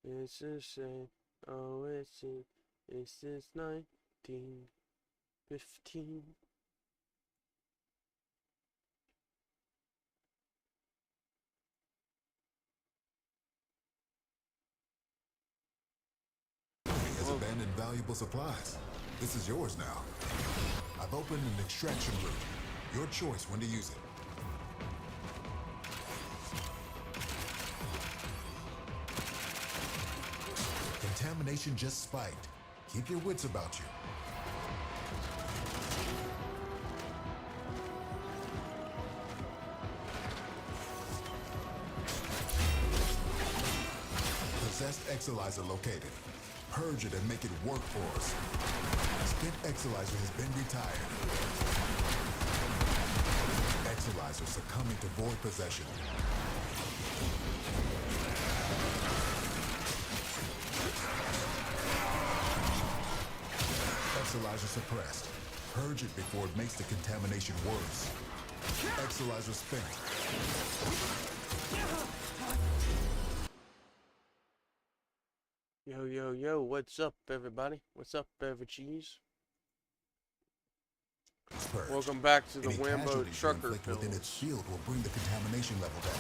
It's a shame. Oh, it's since 1915. Has abandoned valuable supplies. This is yours now. I've opened an extraction route. Your choice when to use it. Contamination just spiked. Keep your wits about you. Possessed Exalizer located. Purge it and make it work for us. Spent Exalizer has been retired. Exalizer succumbing to void possession. Exalizer suppressed. Purge it before it makes the contamination worse. Exalizer spent. Yo, yo, yo, what's up, everybody? What's up, Beverages? Welcome back to the Any Wambo casualties Trucker inflict within Pills. its shield will bring the contamination level down.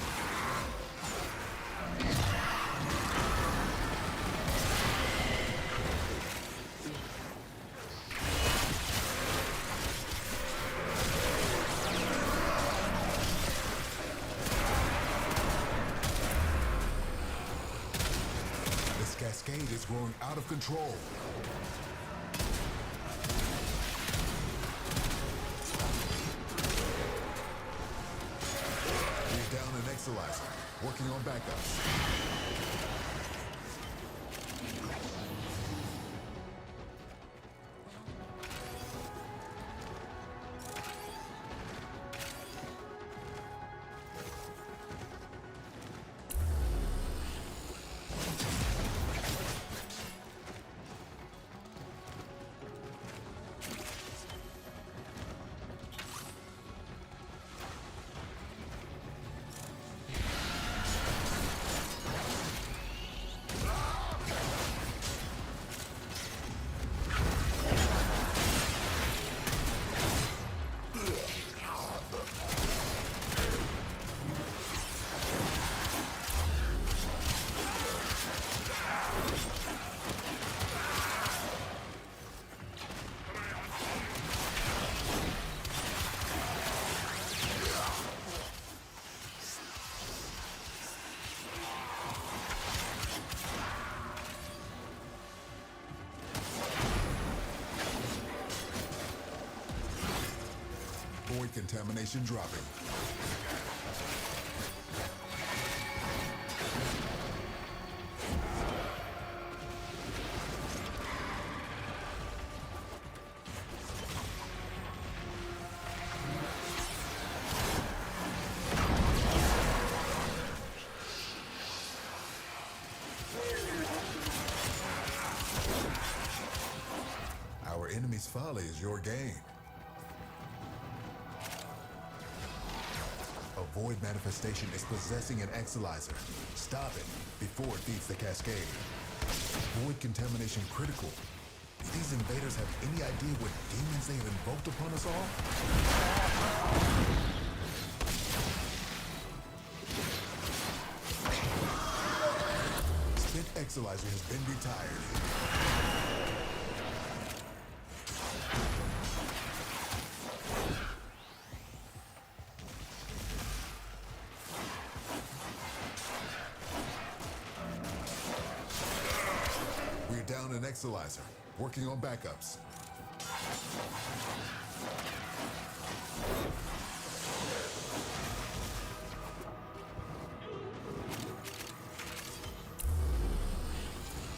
This cascade is growing out of control. We're down an Exalizer, working on backups. Void contamination dropping. Our enemy's folly is your gain. A void manifestation is possessing an Exalizer. Stop it before it feeds the cascade. Void contamination critical. Do these invaders have any idea what demons they have invoked upon us all? Spent Exalizer has been retired. We're down an Exalizer, working on backups.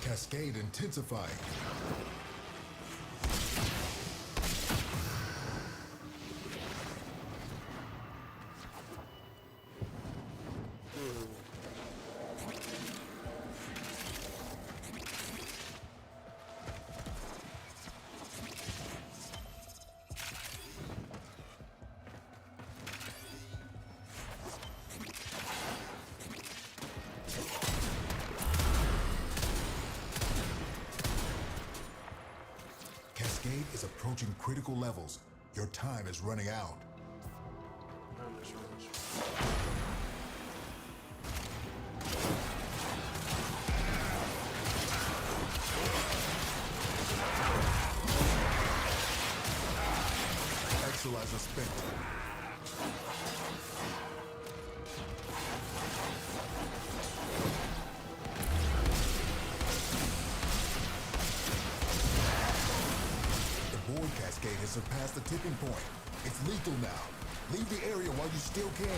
Cascade intensifying. approaching critical levels. Your time is running out. Exalizer spent. The void cascade has surpassed the tipping point. It's lethal now. Leave the area while you still can.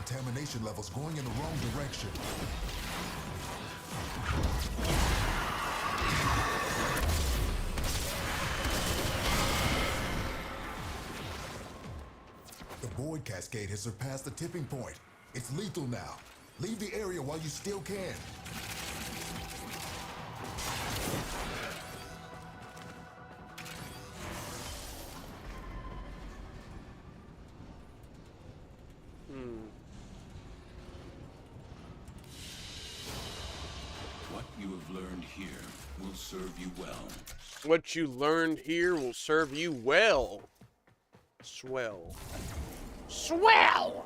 Contamination levels going in the wrong direction. The void cascade has surpassed the tipping point. It's lethal now. Leave the area while you still can. What you have learned here will serve you well. What you learned here will serve you well. Swell. Swell!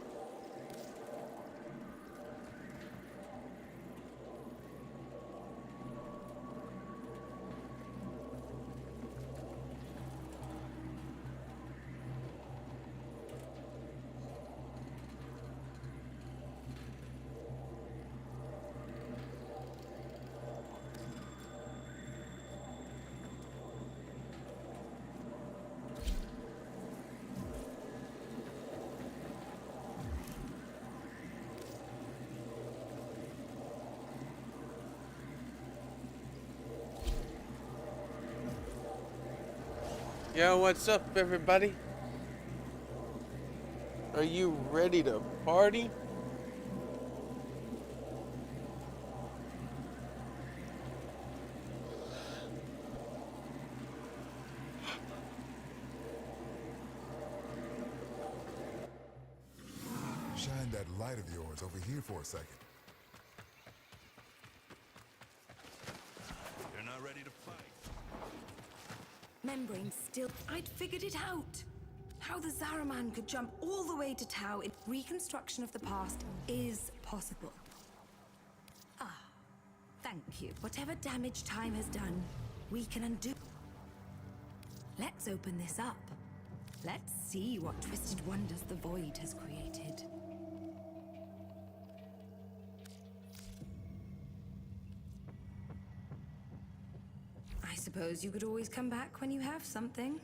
Yo, what's up, everybody? Are you ready to party? Shine that light of yours over here for a second. You're not ready to fight. Membrane still. I'd figured it out. How the Zaraman could jump all the way to Tau in reconstruction of the past is possible. Ah, thank you. Whatever damage time has done, we can undo. Let's open this up. Let's see what twisted wonders the void has created. I suppose you could always come back when you have something.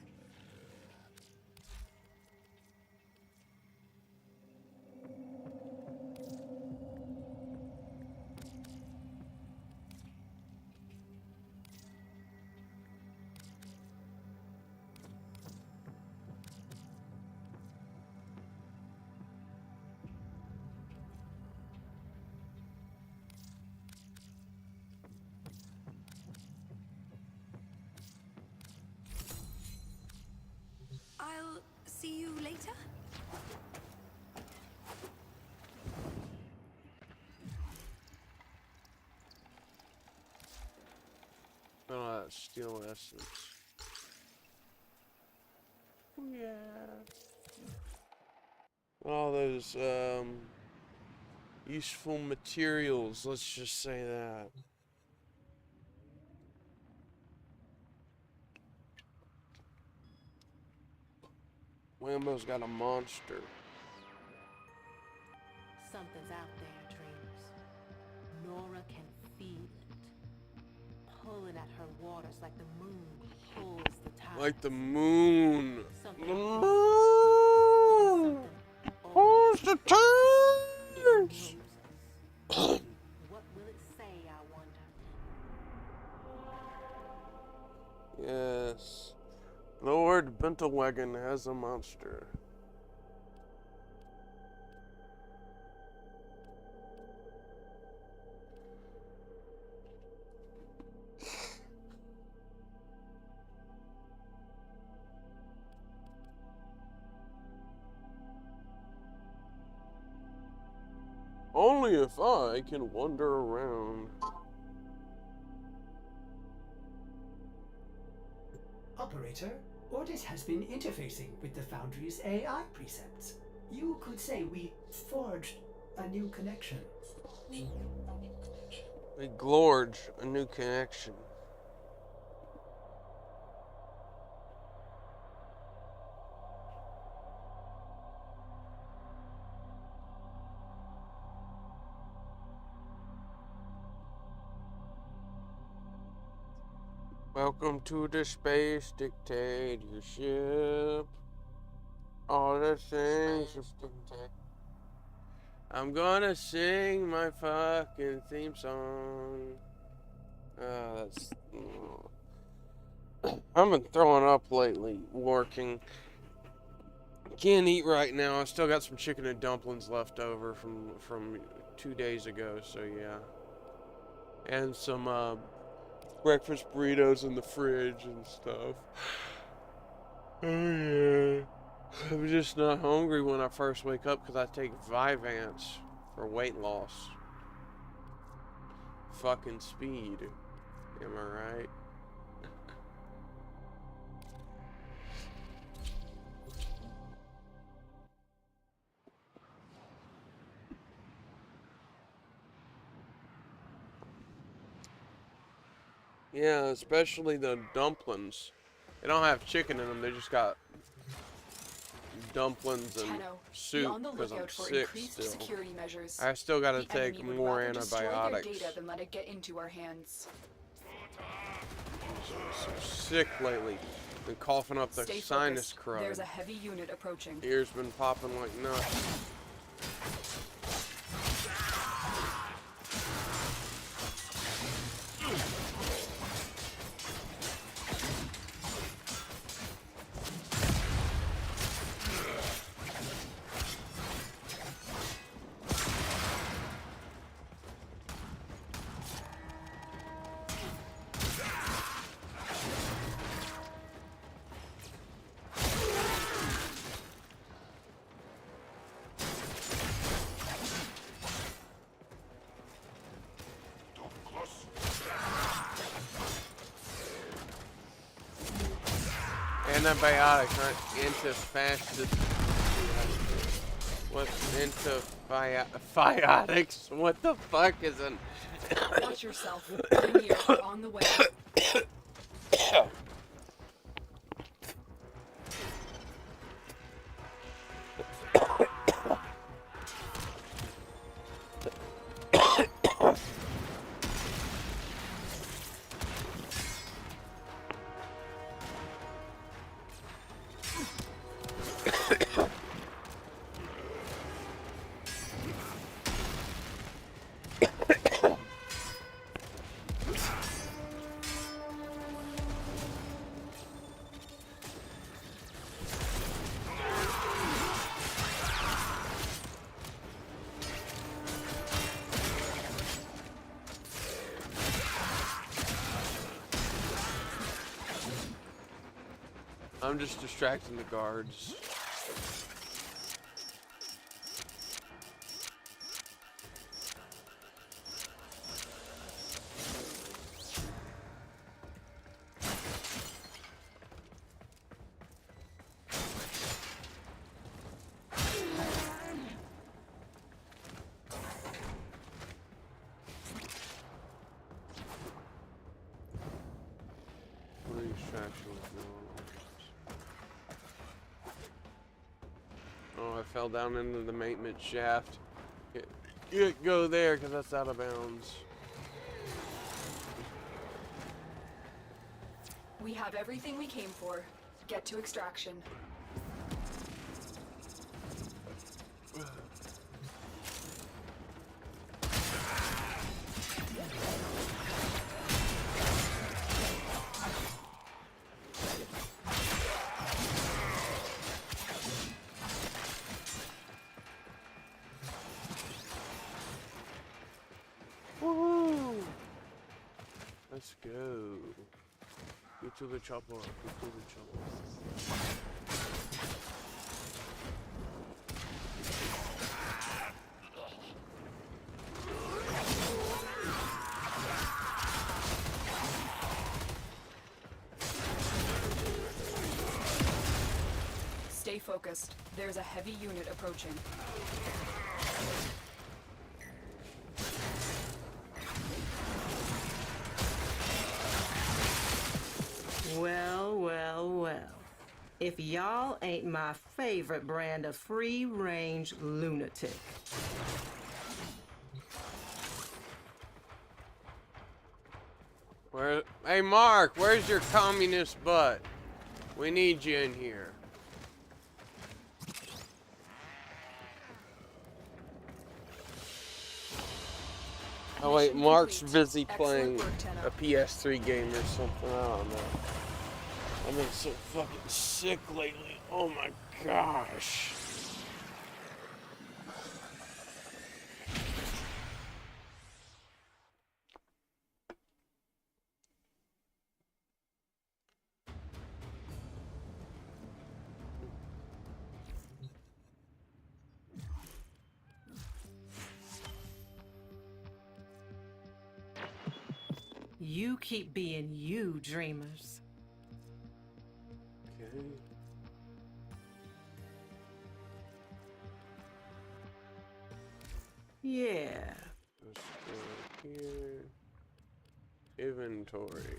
I'll see you later. Oh, that's steel essence. Yeah. All those useful materials, let's just say that. Lambo's got a monster. Something's out there, Dreams. Nora can feel it. Pulling at her waters like the moon pulls the tide. Like the moon. Something The deep, moon pulls the tides. What will it say, I wonder? Yes. Lord Bentlewagon has a monster. Only if I can wander around. Operator, Ordis has been interfacing with the Foundry's AI precepts. You could say we forged a new connection. We gorge a new connection. Welcome to the space dictatorship. All the things I'm gonna sing my fucking theme song. That's. I've been throwing up lately, working. Can't eat right now. I still got some chicken and dumplings left over from 2 days ago, so yeah. And some breakfast burritos in the fridge and stuff. Oh yeah. I'm just not hungry when I first wake up because I take Vyvanse for weight loss. Fucking speed. Am I right? Yeah, especially the dumplings. They don't have chicken in them, they just got dumplings and soup because I'm sick still. I still gotta take more antibiotics. Let it get into our hands. I'm so sick lately. Been coughing up the sinus crud. There's a heavy unit approaching. Ears been popping like nuts. Antibiotics, not antiphastics. What antibiotics? What the fuck is an? Watch yourself. I'm here. On the way. I'm just distracting the guards. What are you distractions doing? Oh, I fell down into the maintenance shaft. Go there, because that's out of bounds. We have everything we came for. Get to extraction. Let's go. Get to the chopper. Get to the chopper. focused. There's a heavy unit approaching. Well, well, well. If y'all ain't my favorite brand of free-range lunatic. Hey, Mark, where's your communist butt? We need you in here. Oh wait, Mission Mark's complete. busy Excellent playing work, Tenno. a PS3 game or something. I don't know. I've been so fucking sick lately. Oh my gosh. You keep being you, dreamers. Okay. Yeah. Let's go here. Inventory.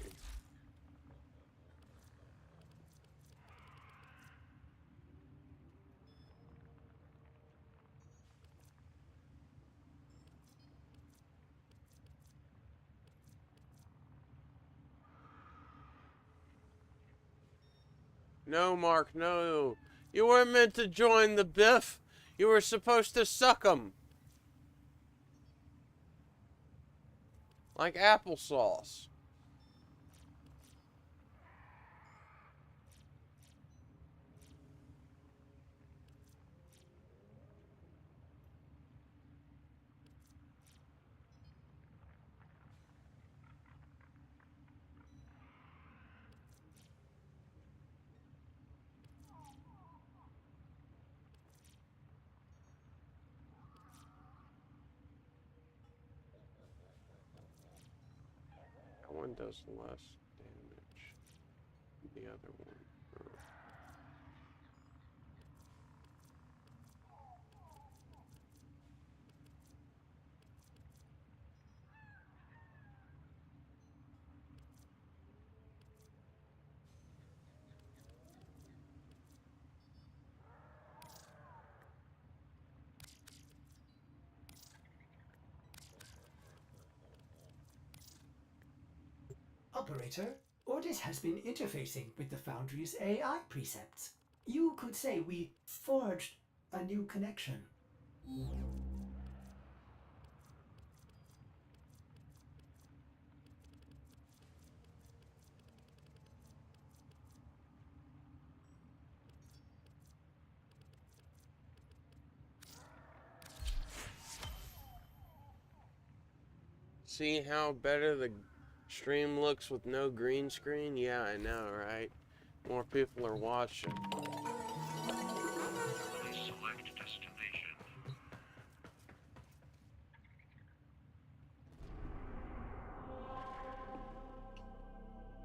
No, Mark, no. You weren't meant to join the Biff. You were supposed to suck 'em. Like applesauce. That one does less damage than the other one. Operator, Ordis has been interfacing with the Foundry's AI precepts. You could say we forged a new connection. See how better the stream looks with no green screen? Yeah, I know, right? More people are watching. Select destination.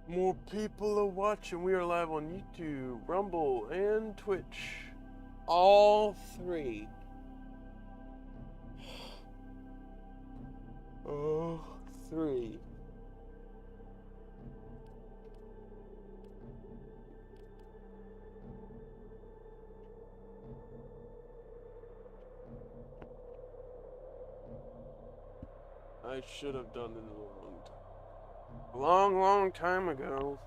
More people are watching. We are live on YouTube, Rumble, and Twitch. All three. Oh, three. I should have done it a long time ago.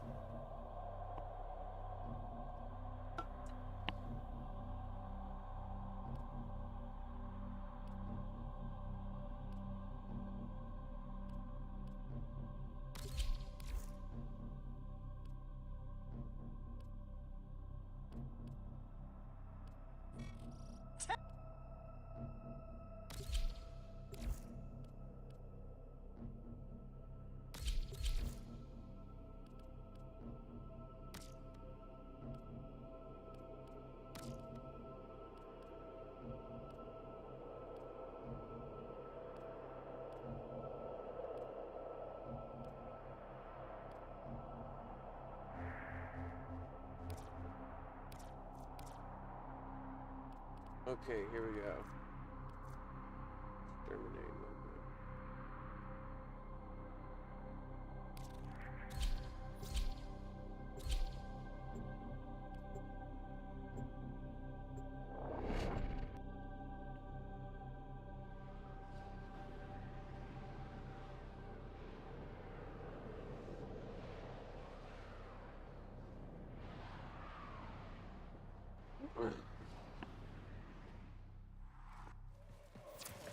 Okay, here we go. Terminate movement.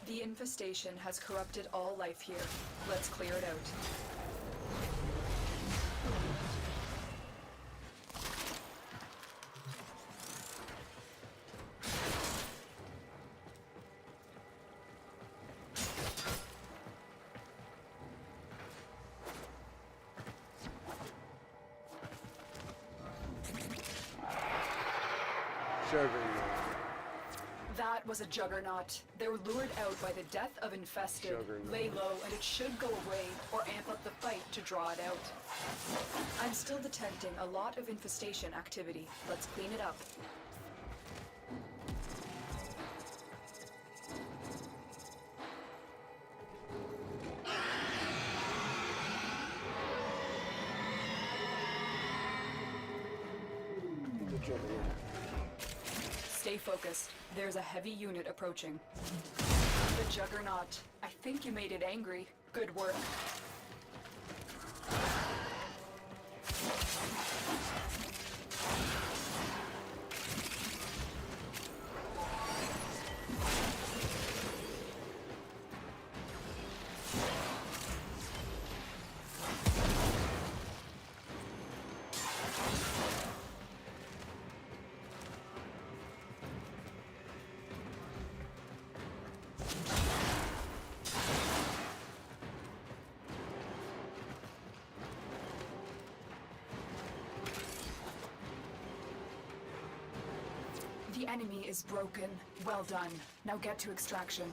The infestation has corrupted all life here. Let's clear it out. Juggernaut. That was a juggernaut. They were lured out by the death of infested. Juggernaut. Lay low and it should go away or amp up the fight to draw it out. I'm still detecting a lot of infestation activity. Let's clean it up. The Juggernaut. Stay focused. There's a heavy unit approaching. The Juggernaut. I think you made it angry. Good work. The enemy is broken. Well done. Now get to extraction.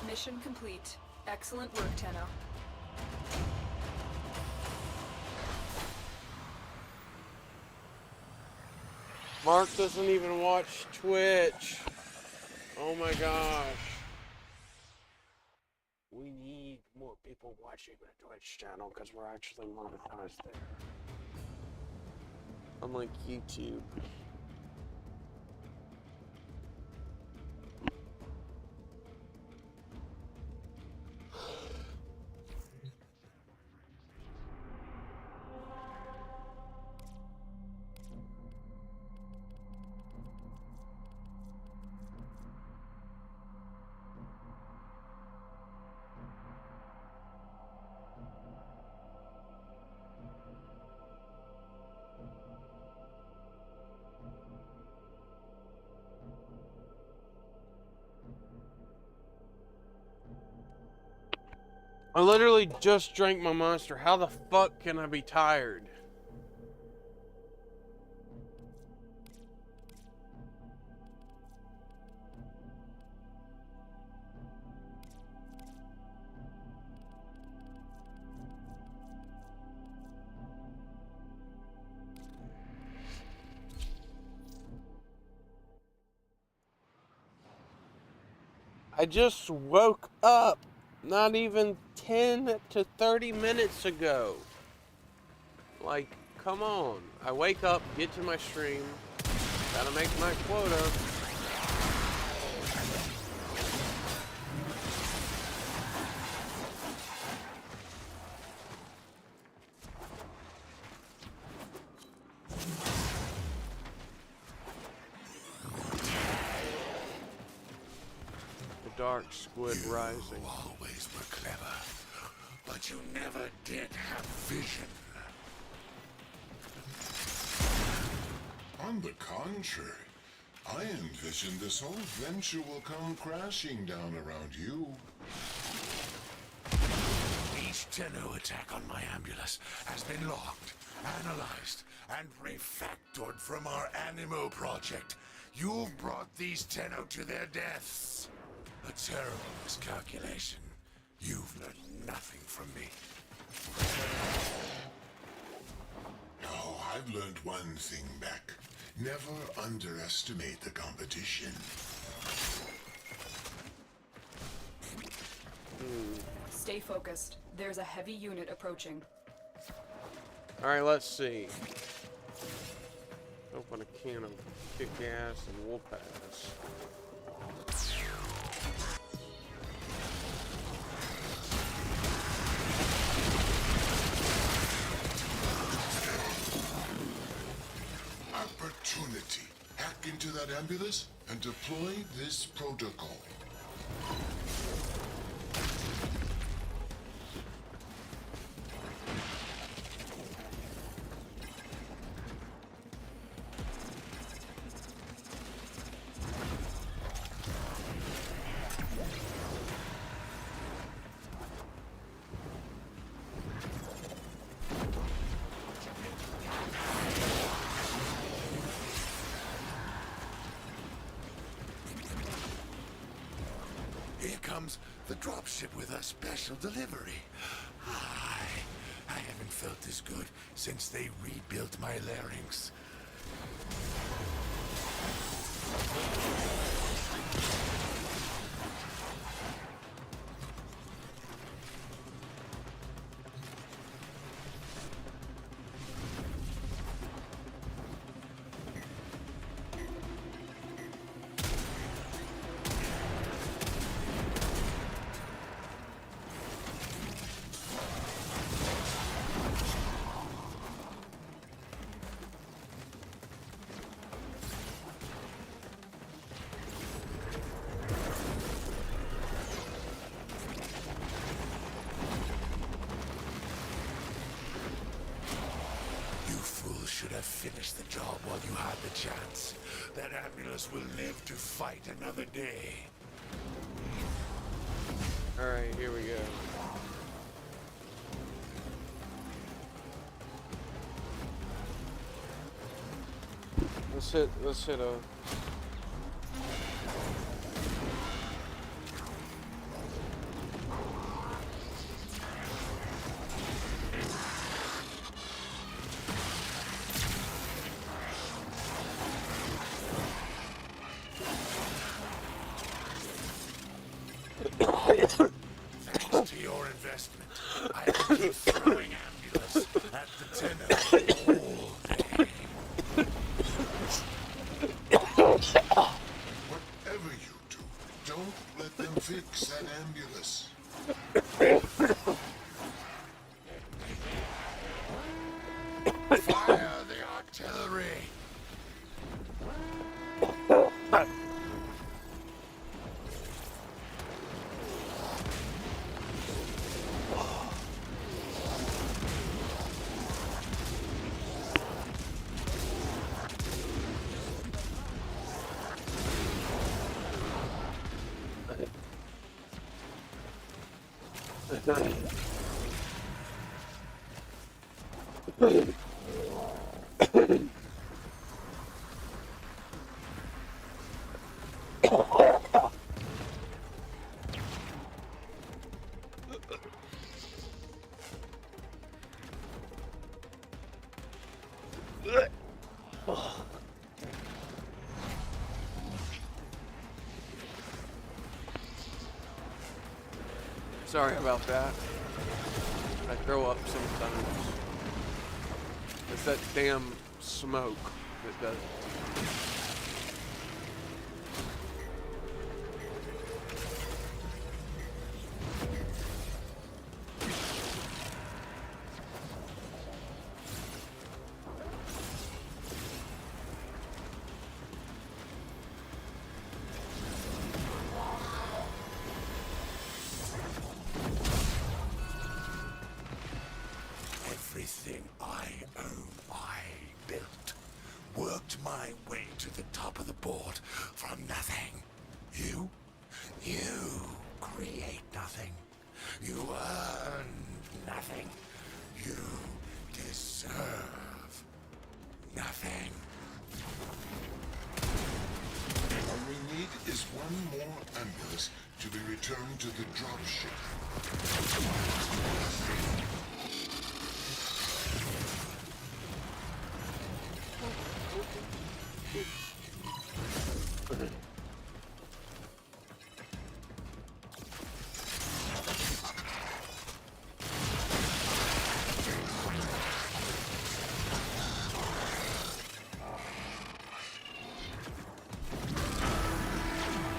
Mission complete. Excellent work, Tenno. Mark doesn't even watch Twitch. Oh my gosh. We need more people watching the Twitch channel because we're actually monetized there. Unlike YouTube. I literally just drank my monster. How the fuck can I be tired? I just woke up not even 10 to 30 minutes ago. Like, come on. I wake up, get to my stream, gotta make my quota. Dark squid rising. You always were clever, but you never did have vision. On the contrary, I envision this whole venture will come crashing down around you. Each Tenno attack on my ambulance has been logged, analyzed, and refactored from our Animo project. You've brought these Tenno to their deaths. A terrible miscalculation. You've learned nothing from me. No, I've learned one thing, Beck. Never underestimate the competition. Stay focused. There's a heavy unit approaching. Alright, let's see. Open a can of kick-ass and we'll pass. Opportunity. Hack into that ambulance and deploy this protocol. Here comes the dropship with a special delivery. I haven't felt this good since they rebuilt my larynx. Should have finished the job while you had the chance. That ambulance will live to fight another day. Alright, here we go. Let's hit a... Thanks to your investment, I will keep throwing ambulance at the Tenno all day. Whatever you do, don't let them fix that ambulance. Fire the artillery! Sorry about that. I throw up sometimes. It's that damn smoke that does it. Everything I own, I built. Worked my way to the top of the board from nothing. You create nothing. You earn nothing. You deserve nothing. All we need is one more ambulance to be returned to the dropship.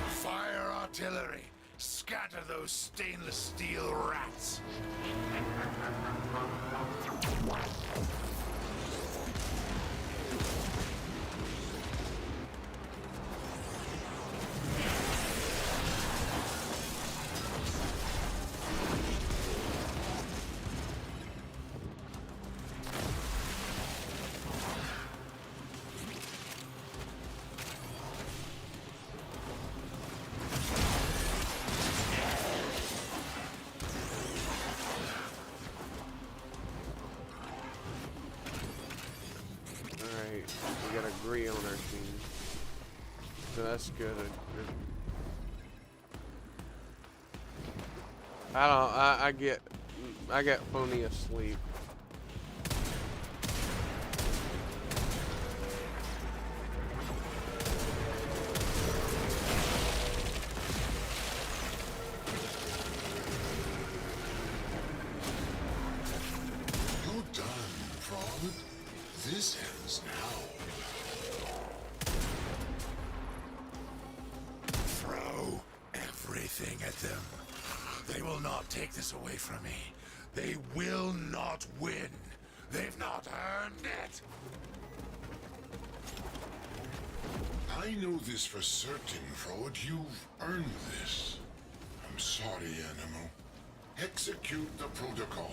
Fire artillery! Scatter those stainless steel rats! Alright, we got a Gree on our team. So that's good. I get phony asleep. You're done, Frog. This ends now. Throw everything at them. They will not take this away from me. They will not win. They've not earned it. I know this for certain, Frog. You've earned this. I'm sorry, Animal. Execute the protocol.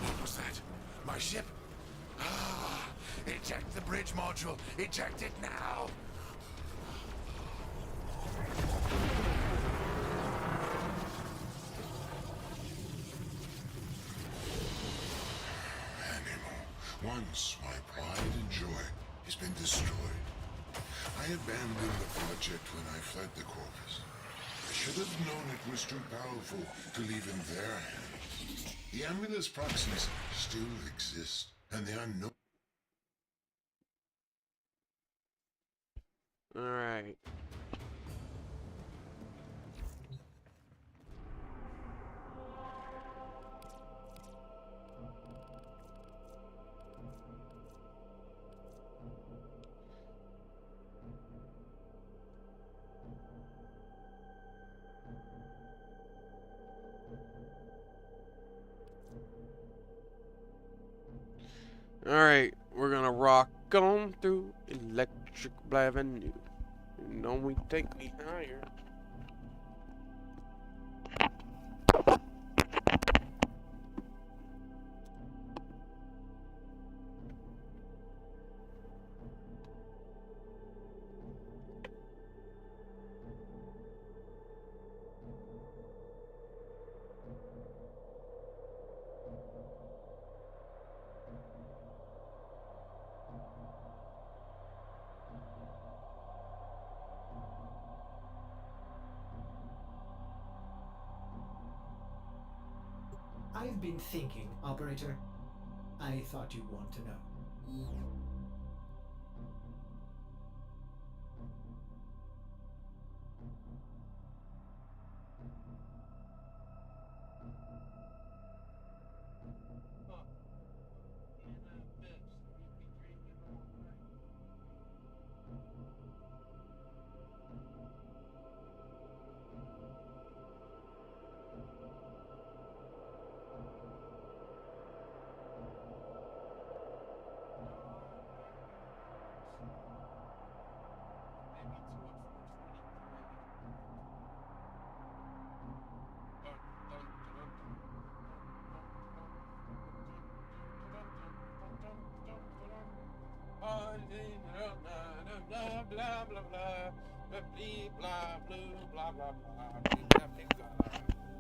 What was that? My ship? Ah, eject the bridge module. Eject it now. Animal. Once my pride and joy has been destroyed. I abandoned the project when I fled the Corpus. I should have known it was too powerful to leave in their hands. The Amulus proxies still exist, and they are no... Alright. Alright, we're gonna rock on through Electric Avenue. And only take me higher. I've been thinking, Operator. I thought you'd want to know.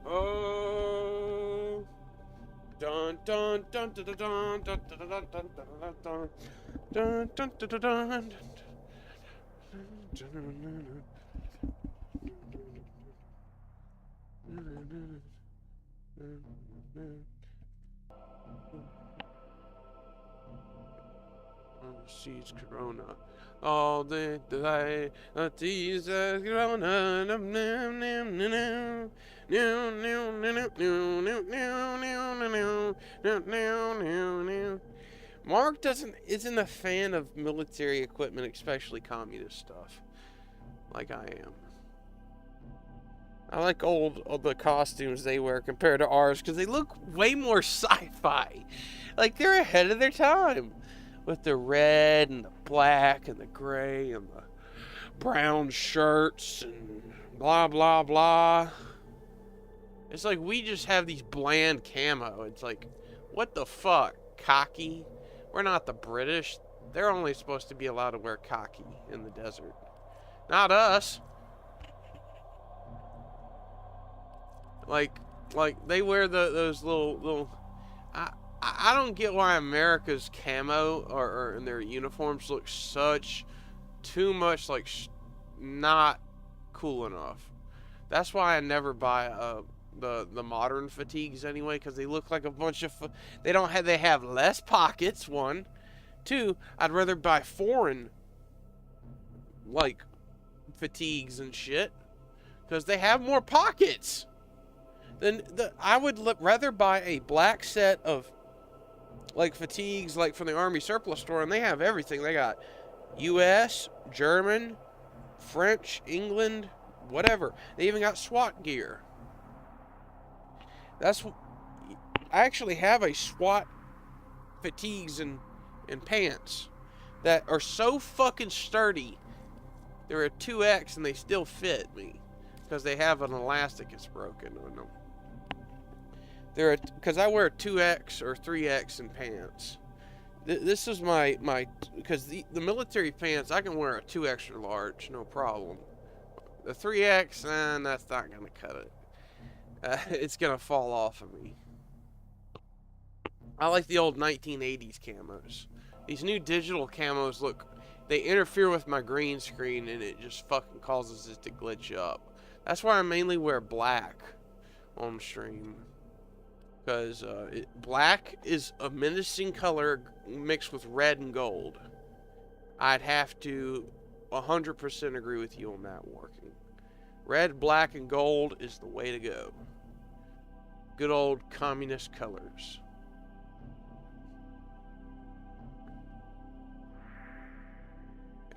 Oh, dun dun dun dun dun dun dun dun dun dun dun dun dun dun dun Seeds Corona. All the delay of Jesus Corona. Mark isn't a fan of military equipment, especially communist stuff, like I am. I like all the costumes they wear compared to ours because they look way more sci-fi. Like they're ahead of their time. With the red and the black and the gray and the brown shirts and blah, blah, blah. It's like we just have these bland camo. It's like, what the fuck? Khaki? We're not the British. They're only supposed to be allowed to wear khaki in the desert. Not us. Like they wear those little I don't get why America's camo or in their uniforms look too much like not cool enough. That's why I never buy the modern fatigues anyway, because they look like a bunch of they have less pockets. 1, 2. I'd rather buy foreign like fatigues and shit because they have more pockets. I would rather buy a black set of like fatigues like from the Army surplus store, and they have everything. They got US, German, French, England, whatever. They even got SWAT gear. I actually have a SWAT fatigues and pants that are so fucking sturdy. They're a 2X and they still fit me because they have an elastic that's broken on them. Because I wear a 2X or 3X in pants. This is because the military pants, I can wear a 2 extra large, no problem. The 3X, that's not going to cut it. It's going to fall off of me. I like the old 1980s camos. These new digital camos they interfere with my green screen and it just fucking causes it to glitch up. That's why I mainly wear black on stream. Because black is a menacing color mixed with red and gold. I'd have to 100% agree with you on that, working. Red, black, and gold is the way to go. Good old communist colors.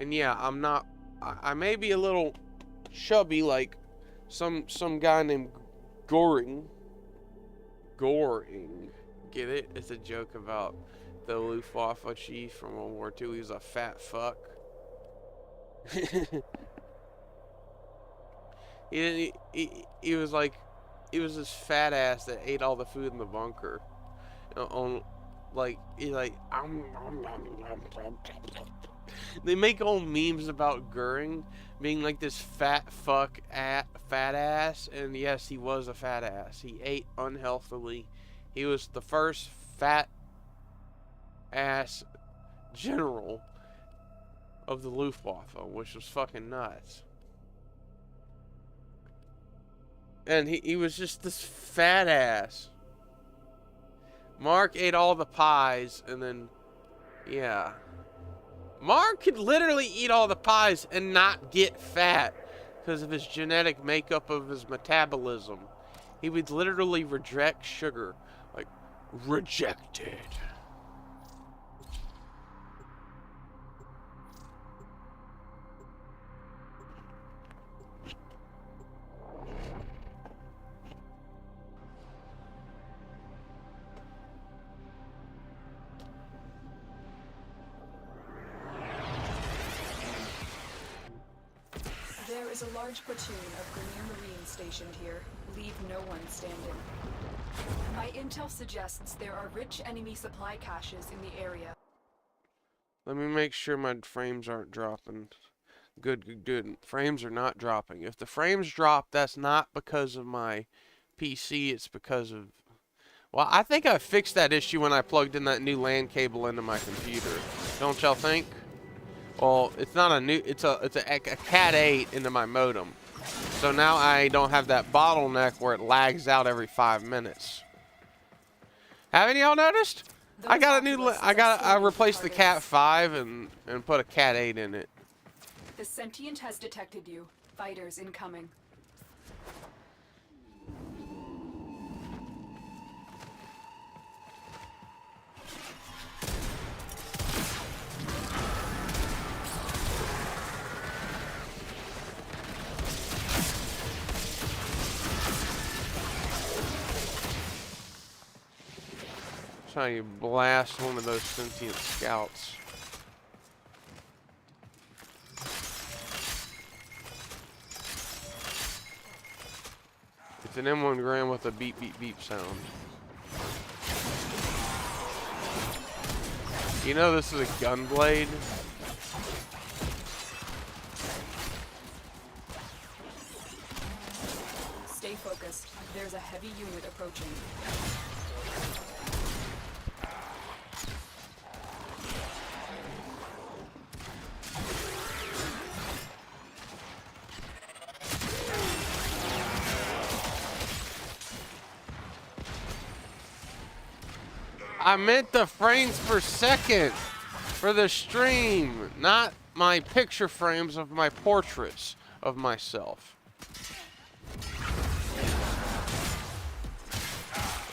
And yeah, I may be a little chubby like some guy named Goring. Get it? It's a joke about the Luftwaffe chief from World War II. He was a fat fuck. he was like, he was this fat ass that ate all the food in the bunker. They make old memes about Goering being like this fat ass, and yes, he was a fat ass. He ate unhealthily. He was the first fat ass general of the Luftwaffe, which was fucking nuts. And he was just this fat ass. Mark ate all the pies, and then, yeah. Mark could literally eat all the pies and not get fat because of his genetic makeup of his metabolism. He would literally reject sugar. Like, rejected. There is a large platoon of Grenier Marines stationed here. Leave no one standing. My intel suggests there are rich enemy supply caches in the area. Let me make sure my frames aren't dropping. Good. Frames are not dropping. If the frames drop, that's not because of my PC. It's because of... Well, I think I fixed that issue when I plugged in that new LAN cable into my computer. Don't y'all think? Well, it's not a new... It's a Cat 8 into my modem. So now I don't have that bottleneck where it lags out every 5 minutes. Haven't y'all noticed? I replaced the Cat 5 and put a Cat 8 in it. The sentient has detected you. Fighters incoming. That's how you blast one of those sentient scouts. It's an M1 Garand with a beep beep beep sound. You know this is a gunblade? Stay focused. There's a heavy unit approaching. I meant the frames per second for the stream, not my picture frames of my portraits of myself.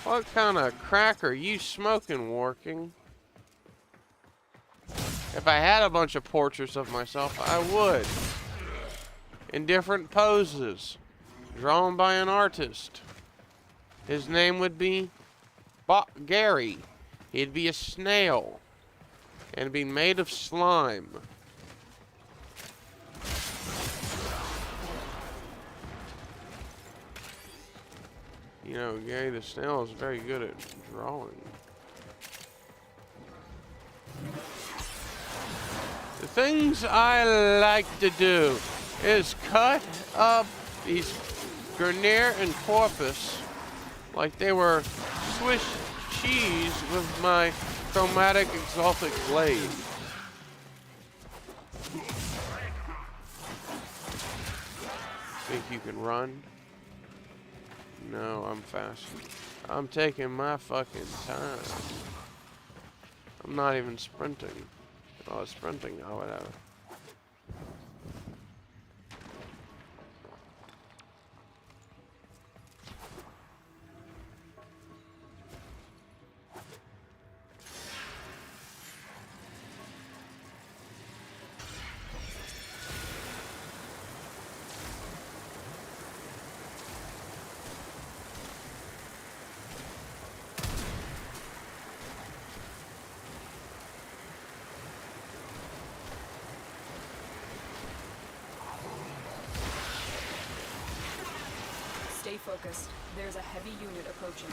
What kind of crack are you smoking, Working? If I had a bunch of portraits of myself, I would. In different poses, drawn by an artist. His name would be Gary. He'd be a snail and be made of slime. You know, Gary the snail is very good at drawing. The things I like to do is cut up these Grenier and Corpus like they were Swiss cheese with my chromatic exalted blade. Think you can run? No, I'm fast. I'm taking my fucking time. I'm not even sprinting. Oh, sprinting, oh, whatever. Stay focused. There's a heavy unit approaching.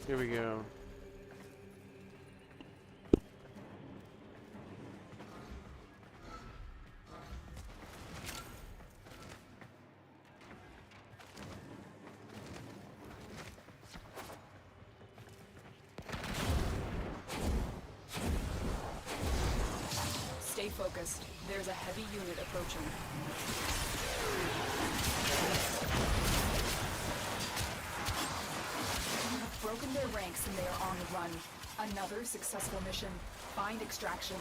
Here we go. Stay focused. There's a heavy unit approaching. You have broken their ranks and they are on the run. Another successful mission. Find extraction.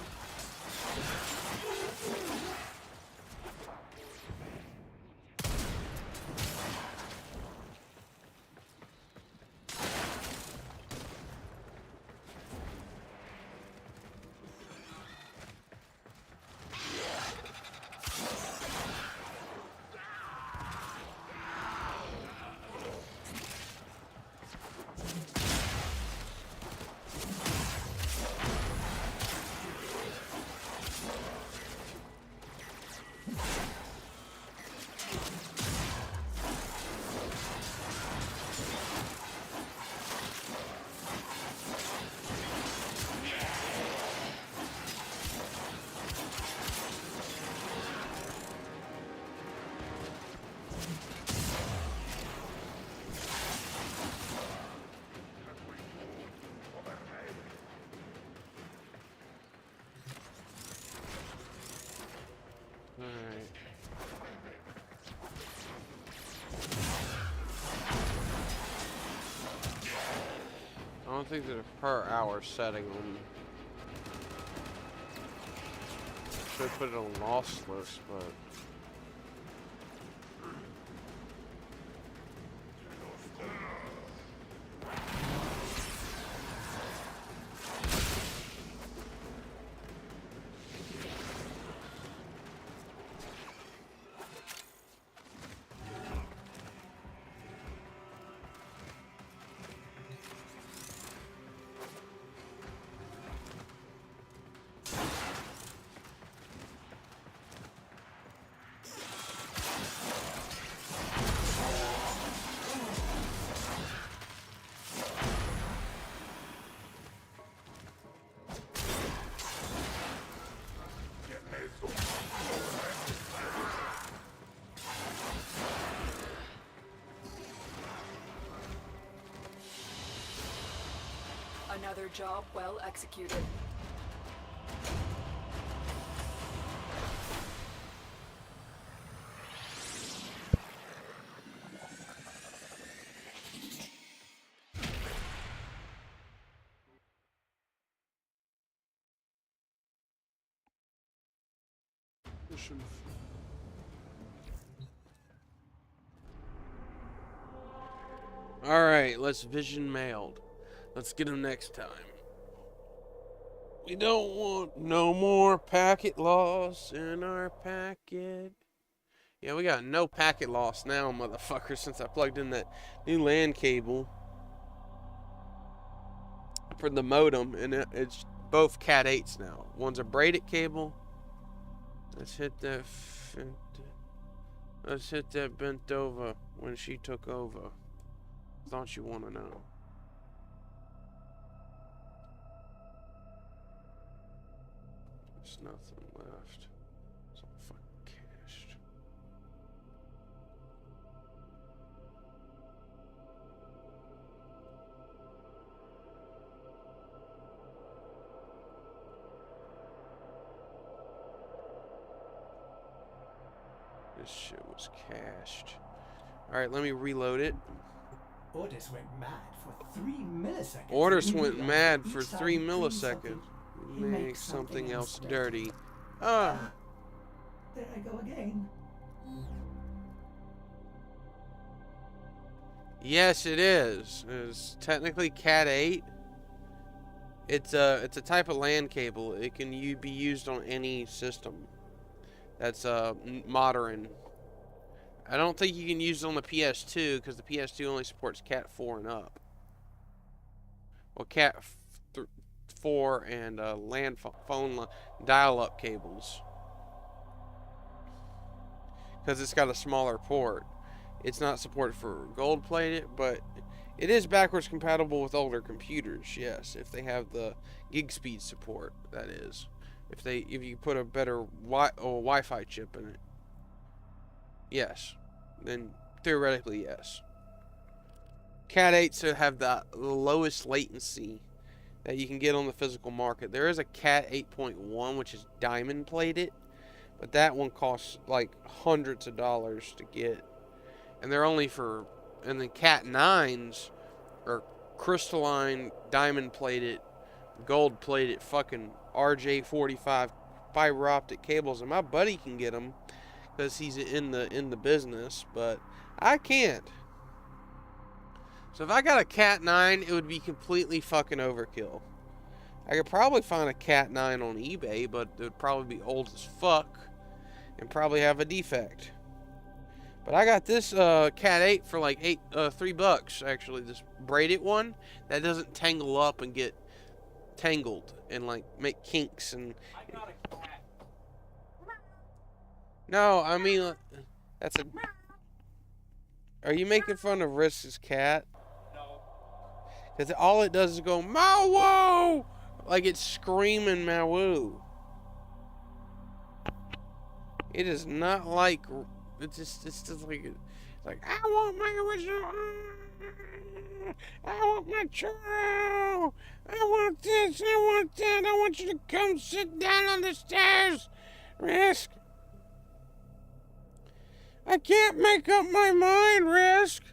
Alright. I don't think there's a per hour setting on. Should put it on lossless, but. Another job well executed. Alright, let's vision mailed. Let's get them next time. We don't want no more packet loss in our packet. Yeah, we got no packet loss now, motherfucker, since I plugged in that new LAN cable for the modem, and it's both Cat 8s now. One's a braided cable. Let's hit that bent over when she took over. Thought you want to know. There's nothing left. It's all fucking cached. This shit was cached. Alright, let me reload it. Orders went mad for 3 milliseconds. Orders went mad for 3 milliseconds. Make something else dirty. Ah. There I go again. Yes, it is. It's technically Cat 8. It's a type of LAN cable. It can be used on any system that's modern. I don't think you can use it on the PS2 because the PS2 only supports Cat 4 and up. Well, Cat 4 and LAN phone dial-up cables, because it's got a smaller port. It's not supported for gold plated, but it is backwards compatible with older computers. Yes, if they have the gig speed support, that is. If you put a better Wi-Fi chip in it, yes, then theoretically yes. Cat 8s have the lowest latency that you can get on the physical market. There is a Cat 8.1 which is diamond plated, but that one costs like hundreds of dollars to get, and they're only for. And the Cat 9s are crystalline diamond plated, gold plated fucking RJ45 fiber optic cables, and my buddy can get them because he's in the business, but I can't. So if I got a Cat 9, it would be completely fucking overkill. I could probably find a Cat 9 on eBay, but it would probably be old as fuck and probably have a defect. But I got this Cat 8 for like $3 actually. This braided one that doesn't tangle up and get tangled and like make kinks and. I got a cat. No, I mean that's a. Are you making fun of Risk's cat? No. Because all it does is go Mawu, like it's screaming Mawu. It is not like. It's just like I want my original. I want my churro. I want this. I want that. I want you to come sit down on the stairs, Risk. I can't make up my mind, Risk.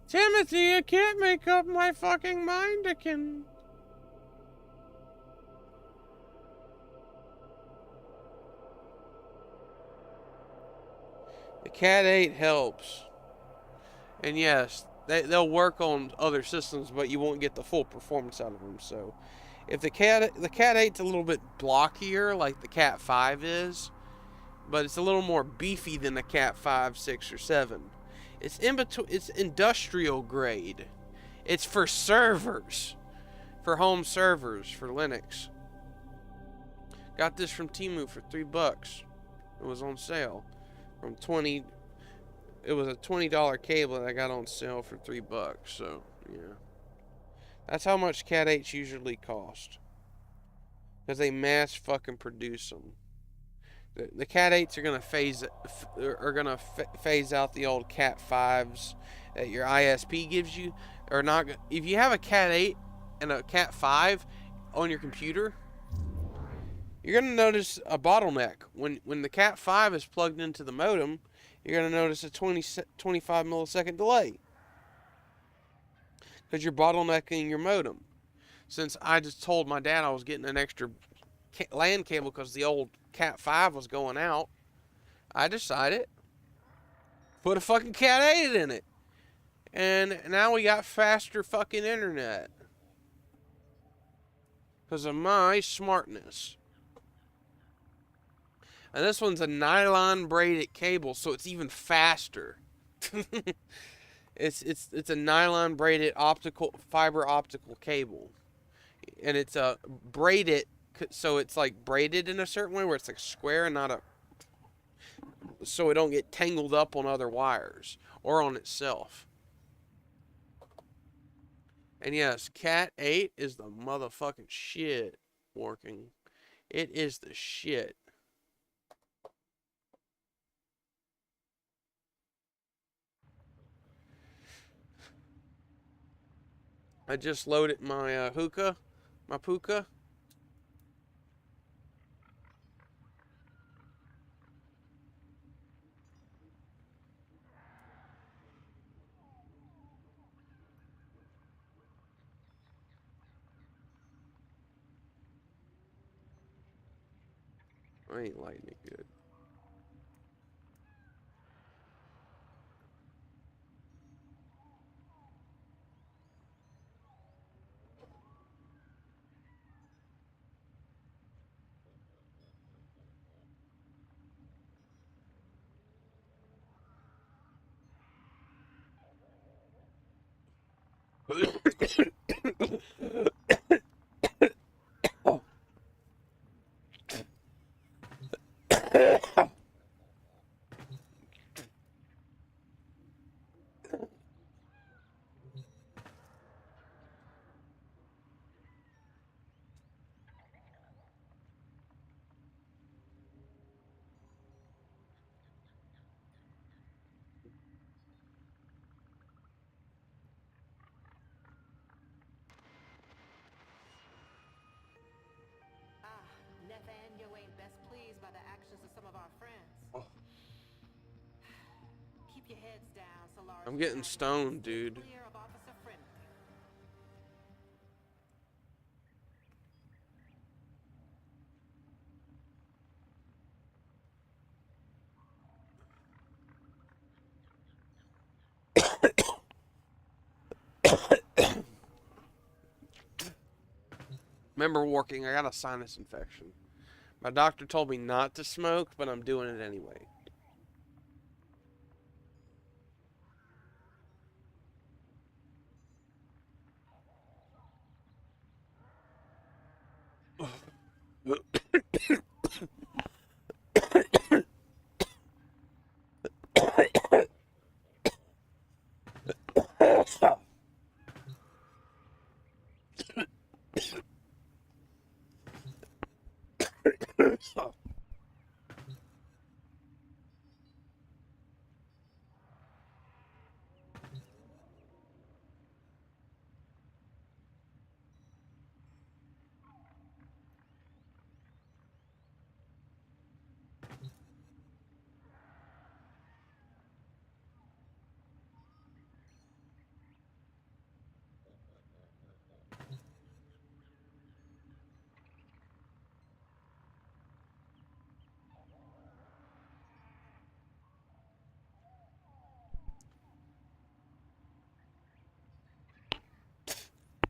Timothy, I can't make up my fucking mind again. The Cat 8 helps. And yes, they'll work on other systems, but you won't get the full performance out of them. So, if the Cat 8's a little bit blockier, like the Cat 5 is, but it's a little more beefy than the Cat 5, 6, or 7. It's in between. It's industrial grade. It's for servers, for home servers, for Linux. Got this from Temu for $3. It was on sale from 20. It was a $20 cable that I got on sale for $3. So yeah, that's how much Cat 8s usually cost. Because they mass fucking produce them. The Cat 8s are gonna phase out the old Cat 5s that your ISP gives you. Or not. If you have a Cat 8 and a Cat 5 on your computer, you're gonna notice a bottleneck when the Cat 5 is plugged into the modem. You're going to notice a 25 millisecond delay. Because you're bottlenecking your modem. Since I just told my dad I was getting an extra LAN cable because the old Cat 5 was going out, I decided put a fucking Cat 8 in it. And now we got faster fucking internet. Because of my smartness. And this one's a nylon braided cable, so it's even faster. It's a nylon braided fiber optical cable, and it's braided, so it's like braided in a certain way where it's like square and not a, so it don't get tangled up on other wires or on itself. And yes, Cat 8 is the motherfucking shit working. It is the shit. I just loaded my my puka. I ain't lighting it good. your heads down, Solaris. I'm getting stoned, dude. Clear of Officer Friendly. Remember working, I got a sinus infection. My doctor told me not to smoke, but I'm doing it anyway.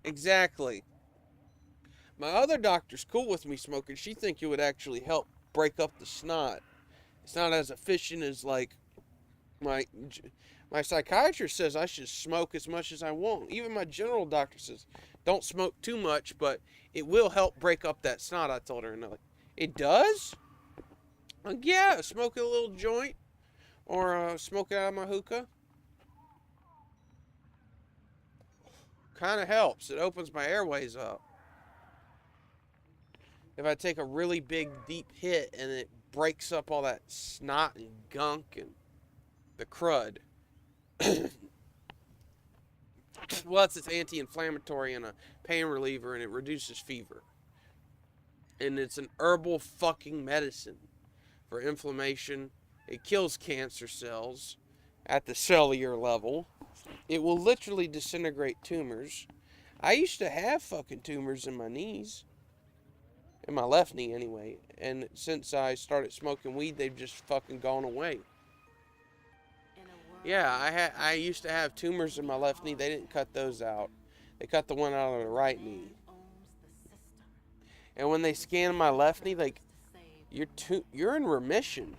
Exactly. My other doctor's cool with me smoking. She think it would actually help break up the snot. It's not as efficient as like my my psychiatrist says I should smoke as much as I want. Even my general doctor says don't smoke too much, but it will help break up that snot. I told her, and they're like, it does? Like, yeah, smoke a little joint or smoke it out of my hookah. Kind of helps. It opens my airways up. If I take a really big, deep hit and it breaks up all that snot and gunk and the crud. Plus, it's anti-inflammatory and a pain reliever, and it reduces fever. And it's an herbal fucking medicine for inflammation. It kills cancer cells at the cellular level. It will literally disintegrate tumors. I used to have fucking tumors in my knees. In my left knee, anyway. And since I started smoking weed, they've just fucking gone away. Yeah, I used to have tumors in my left knee. They didn't cut those out. They cut the one out of the right knee. And when they scanned my left knee, like, you're in remission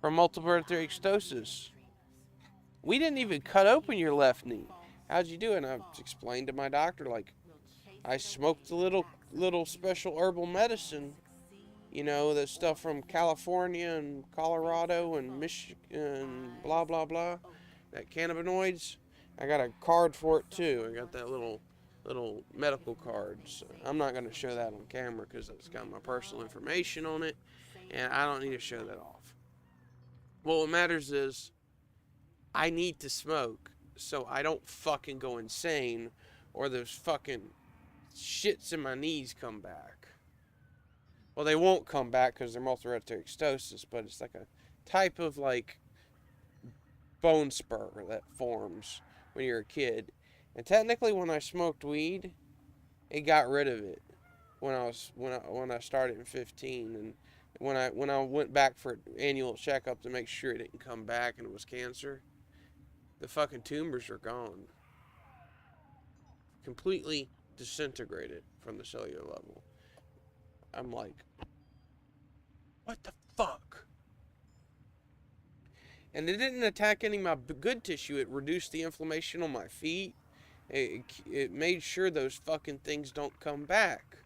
from multiple hereditary ectosis. We didn't even cut open your left knee. How'd you do it? And I explained to my doctor, like, I smoked a little special herbal medicine. You know, the stuff from California and Colorado and Michigan and blah, blah, blah. That cannabinoids. I got a card for it, too. I got that little medical card. So I'm not going to show that on camera because it's got my personal information on it. And I don't need to show that off. Well, what matters is I need to smoke so I don't fucking go insane or those fucking shits in my knees come back. Well, they won't come back because they're multiple hereditary ectosis, but it's like a type of like bone spur that forms when you're a kid. And technically, when I smoked weed, it got rid of it when I started in 15, and when I went back for an annual checkup to make sure it didn't come back and it was cancer, the fucking tumors are gone, completely disintegrated from the cellular level. I'm like, what the fuck? And it didn't attack any of my good tissue. It reduced the inflammation on my feet. It made sure those fucking things don't come back.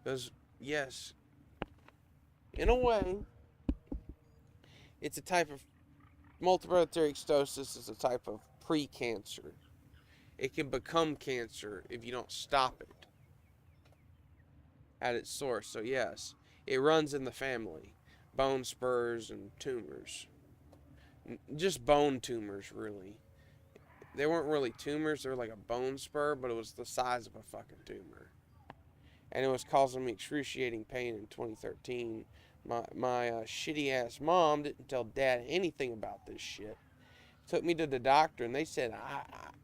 Because, yes, in a way, it's a type of multiple hereditary ectosis is a type of pre-cancer. It can become cancer if you don't stop it at its source. So yes, it runs in the family. Bone spurs and tumors. Just bone tumors, really. They weren't really tumors. They were like a bone spur, but it was the size of a fucking tumor. And it was causing me excruciating pain in 2013 My shitty ass mom didn't tell Dad anything about this shit. Took me to the doctor, and they said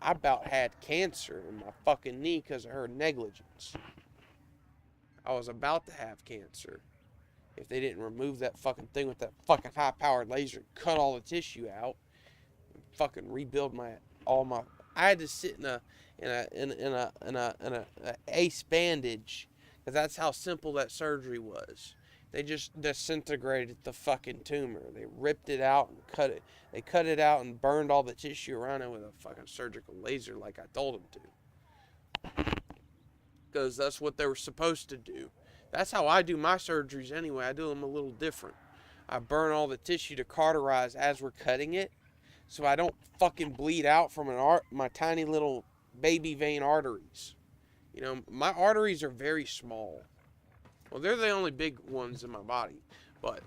I about had cancer in my fucking knee because of her negligence. I was about to have cancer if they didn't remove that fucking thing with that fucking high-powered laser and cut all the tissue out and fucking rebuild all my. I had to sit in a ace bandage because that's how simple that surgery was. They just disintegrated the fucking tumor. They ripped it out and cut it. They cut it out and burned all the tissue around it with a fucking surgical laser like I told them to. Because that's what they were supposed to do. That's how I do my surgeries anyway. I do them a little different. I burn all the tissue to cauterize as we're cutting it, so I don't fucking bleed out from my tiny little baby vein arteries. You know, my arteries are very small. Well, they're the only big ones in my body, but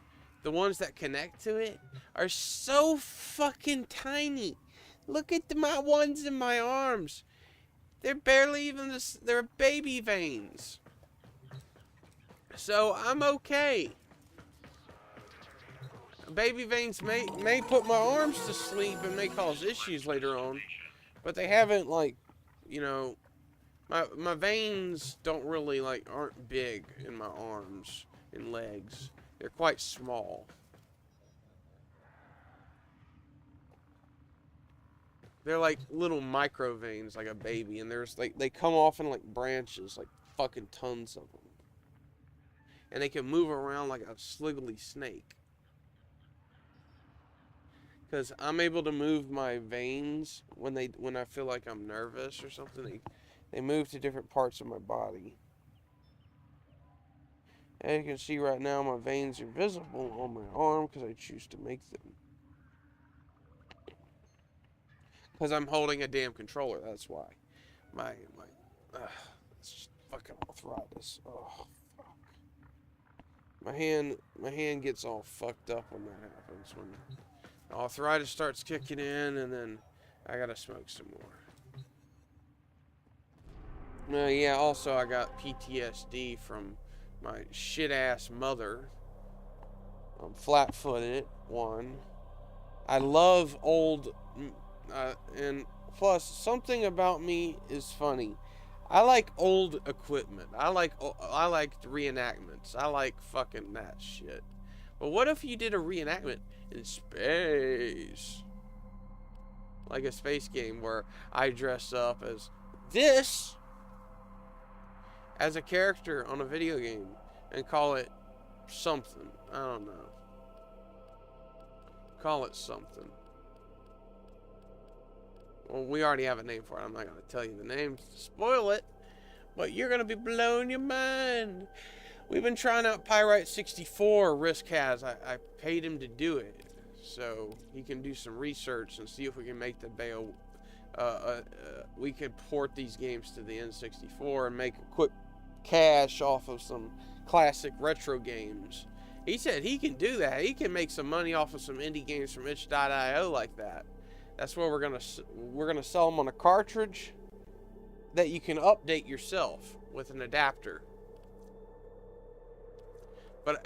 the ones that connect to it are so fucking tiny. Look at my ones in my arms. They're barely even they're baby veins. So I'm okay. Baby veins may put my arms to sleep and may cause issues later on, but they haven't, like, you know, my veins don't really, like, aren't big in my arms and legs. They're quite small. They're like little micro veins, like a baby, and there's like they come off in like branches, like fucking tons of them, and they can move around like a sliggly snake. Because I'm able to move my veins when I feel like I'm nervous or something. They move to different parts of my body. As you can see right now, my veins are visible on my arm because I choose to make them. Because I'm holding a damn controller, that's why. It's just fucking arthritis. Oh, fuck. My hand gets all fucked up when that happens. When the arthritis starts kicking in, and then I gotta smoke some more. Yeah, also I got PTSD from my shit-ass mother. I'm flat-footed, one. I love old... and plus, something about me is funny. I like old equipment. I like reenactments. I like fucking that shit. But what if you did a reenactment in space? Like a space game where I dress up as this as a character on a video game and call it something. I don't know. Call it something. Well, we already have a name for it. I'm not going to tell you the name to spoil it, but you're going to be blowing your mind. We've been trying out Pyrite 64, Risk has. I paid him to do it, so he can do some research and see if we can make the we could port these games to the N64 and make a quick cash off of some classic retro games. He said he can do that. He can make some money off of some indie games from itch.io like that. That's where we're gonna sell them on a cartridge that you can update yourself with an adapter.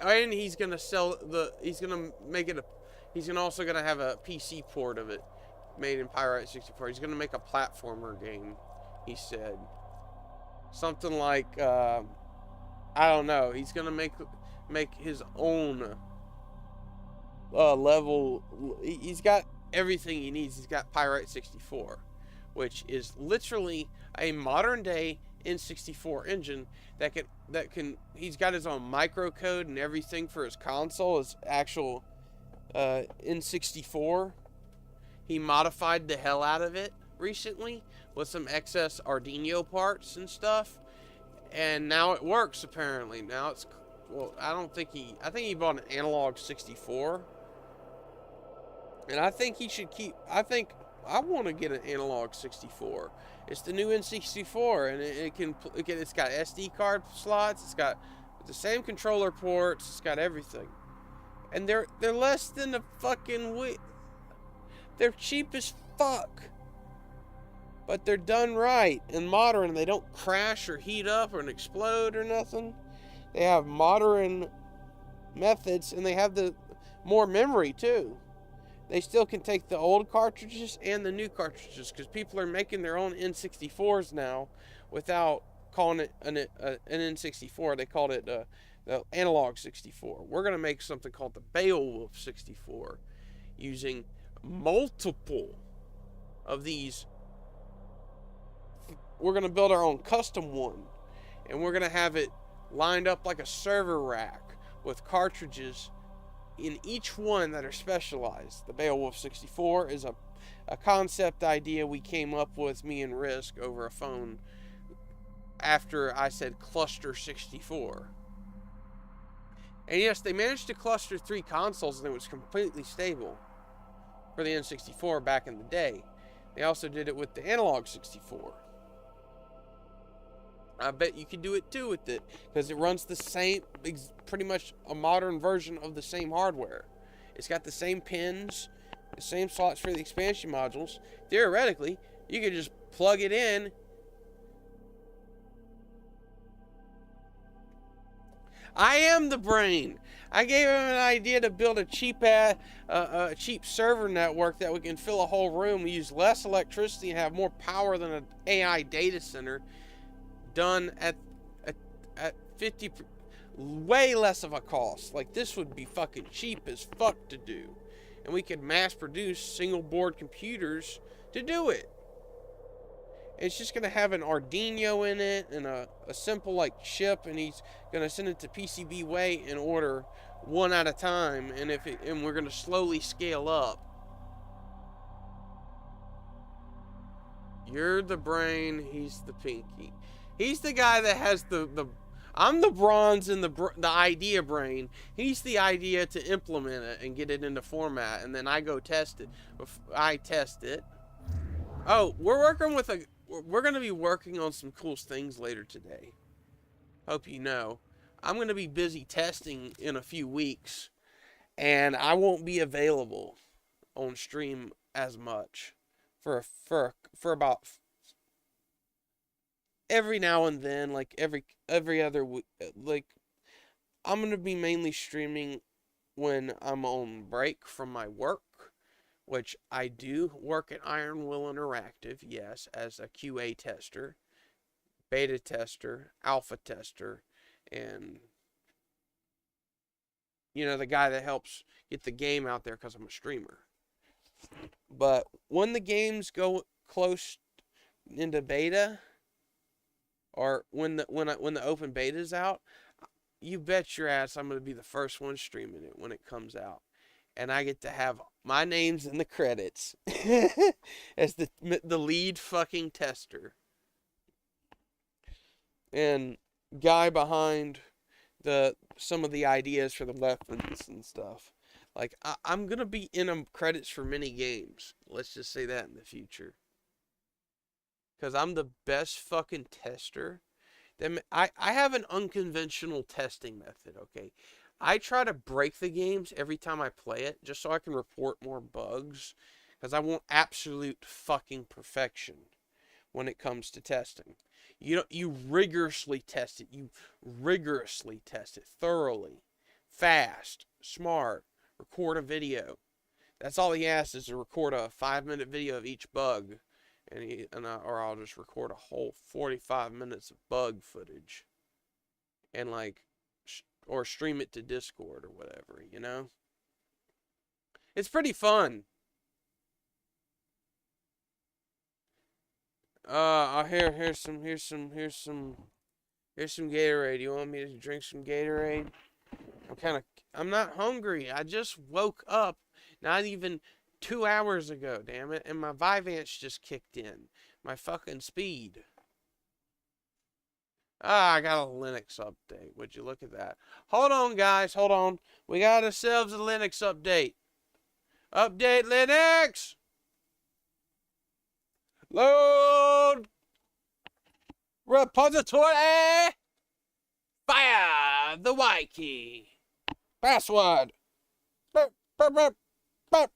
And he's gonna he's also gonna have a PC port of it made in Pyrite 64. He's gonna make a platformer game, he said. Something like I don't know. He's gonna make his own level. He's got everything he needs. He's got Pyrite 64, which is literally a modern day N64 engine that can he's got his own microcode and everything for his console, his actual N64. He modified the hell out of it recently with some excess Arduino parts and stuff, and now it works apparently. Now it's, well, I think he bought an analog 64. And I think he should keep... I want to get an analog 64. It's the new N64, and it's got SD card slots. It's got the same controller ports. It's got everything, and they're less than a fucking they're cheap as fuck, but they're done right and modern. They don't crash or heat up or explode or nothing. They have modern methods, and they have the more memory too. They still can take the old cartridges and the new cartridges, because people are making their own N64s now without calling it an N64. They called it the analog 64. We're going to make something called the Beowulf 64 using multiple of these. We're going to build our own custom one, and we're going to have it lined up like a server rack with cartridges in each one that are specialized. The Beowulf 64 is a concept idea we came up with, me and Risk, over a phone after I said cluster 64. And yes, they managed to cluster 3 consoles, and it was completely stable for the N64 back in the day. They also did it with the analog 64. I bet you can do it too with it, because it runs the same, pretty much a modern version of the same hardware. It's got the same pins, the same slots for the expansion modules. Theoretically, you could just plug it in. I am the brain. I gave him an idea to build a cheap server network that we can fill a whole room. We use less electricity and have more power than an AI data center, done at 50, way less of a cost. Like, this would be fucking cheap as fuck to do, and we could mass produce single board computers to do it. It's just gonna have an Arduino in it and a simple like chip, and he's gonna send it to PCBWay and order one at a time, and we're gonna slowly scale up. You're the brain, he's the pinky. He's the guy that has I'm the bronze and the idea brain. He's the idea to implement it and get it into format, and then I go test it. I test it. Oh, we're going to be working on some cool things later today. Hope you know. I'm going to be busy testing in a few weeks, and I won't be available on stream as much for about every now and then, like every other week. Like, I'm going to be mainly streaming when I'm on break from my work, which I do work at Iron Will Interactive, yes, as a QA tester, beta tester, alpha tester, and, you know, the guy that helps get the game out there because I'm a streamer. But when the games go close into beta, or when the open beta is out, you bet your ass I'm going to be the first one streaming it when it comes out. And I get to have my name's in the credits as the lead fucking tester and guy behind some of the ideas for the weapons and stuff. Like, I'm gonna be in credits for many games. Let's just say that in the future, because I'm the best fucking tester. I have an unconventional testing method. Okay. I try to break the games every time I play it, just so I can report more bugs, because I want absolute fucking perfection when it comes to testing. You rigorously test it. You rigorously test it thoroughly, fast, smart. Record a video. That's all he asks, is to record a 5-minute video of each bug, or I'll just record a whole 45 minutes of bug footage, and or stream it to Discord or whatever, you know? It's pretty fun. Here's some Gatorade. You want me to drink some Gatorade? I'm not hungry. I just woke up not even 2 hours ago, damn it, and my Vivance just kicked in. My fucking speed. I got a Linux update. Would you look at that? Hold on, guys. Hold on. We got ourselves a Linux update. Update Linux! Load! Repository! Fire the Y key. Password. Burp, burp, burp, burp.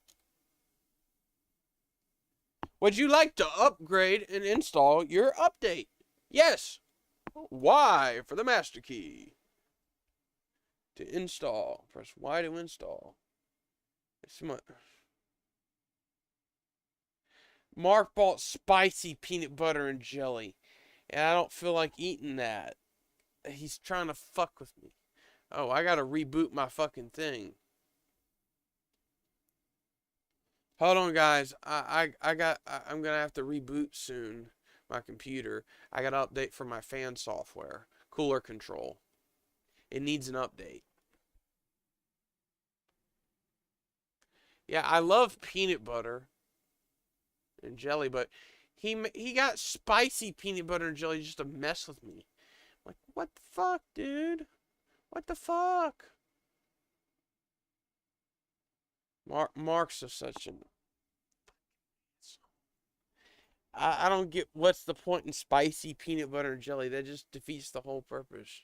Would you like to upgrade and install your update? Yes. Y for the master key. To install. Press Y to install. It's my... Mark bought spicy peanut butter and jelly. And I don't feel like eating that. He's trying to fuck with me. Oh, I gotta reboot my fucking thing. Hold on, guys. I'm gonna have to reboot soon my computer. I got to update for my fan software, cooler control. It needs an update. Yeah, I love peanut butter and jelly, but he got spicy peanut butter and jelly just to mess with me. I'm like, what the fuck, dude? What the fuck? Mark's are such an... I don't get what's the point in spicy peanut butter and jelly. That just defeats the whole purpose.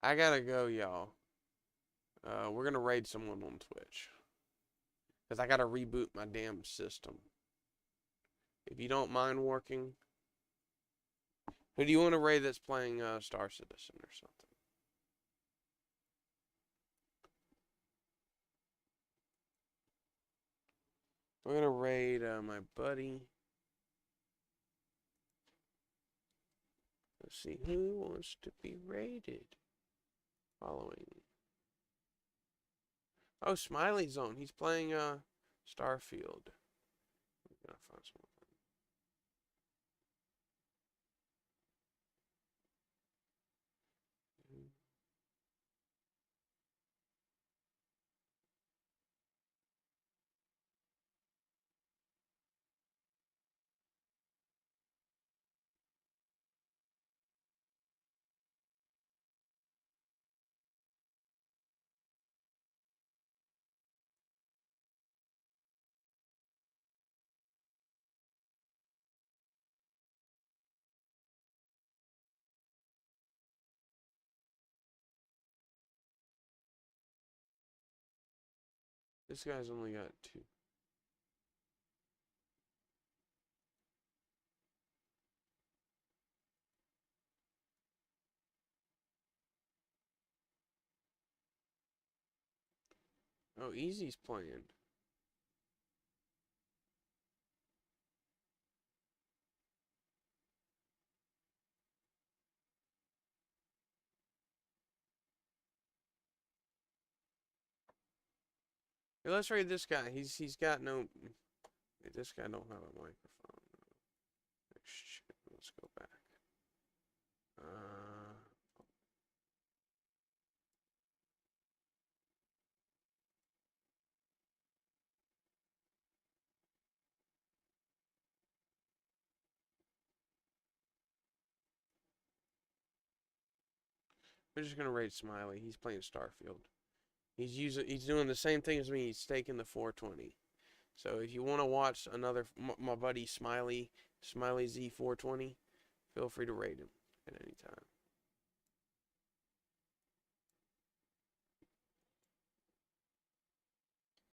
I gotta go, y'all. We're gonna raid someone on Twitch. Because I gotta reboot my damn system. If you don't mind working. Who do you want to raid that's playing Star Citizen or something? We're gonna raid my buddy. Let's see, who wants to be raided? Following. Oh, Smiley Zone. He's playing Starfield. I'm gonna find someone. This guy's only got 2. Oh, Easy's playing. Hey, let's raid this guy. He's got no... This guy don't have a microphone. Shit, let's go back. We're just gonna raid Smiley. He's playing Starfield. He's doing the same thing as me. He's taking the 420. So if you want to watch my buddy Smiley Z420, feel free to raid him at any time.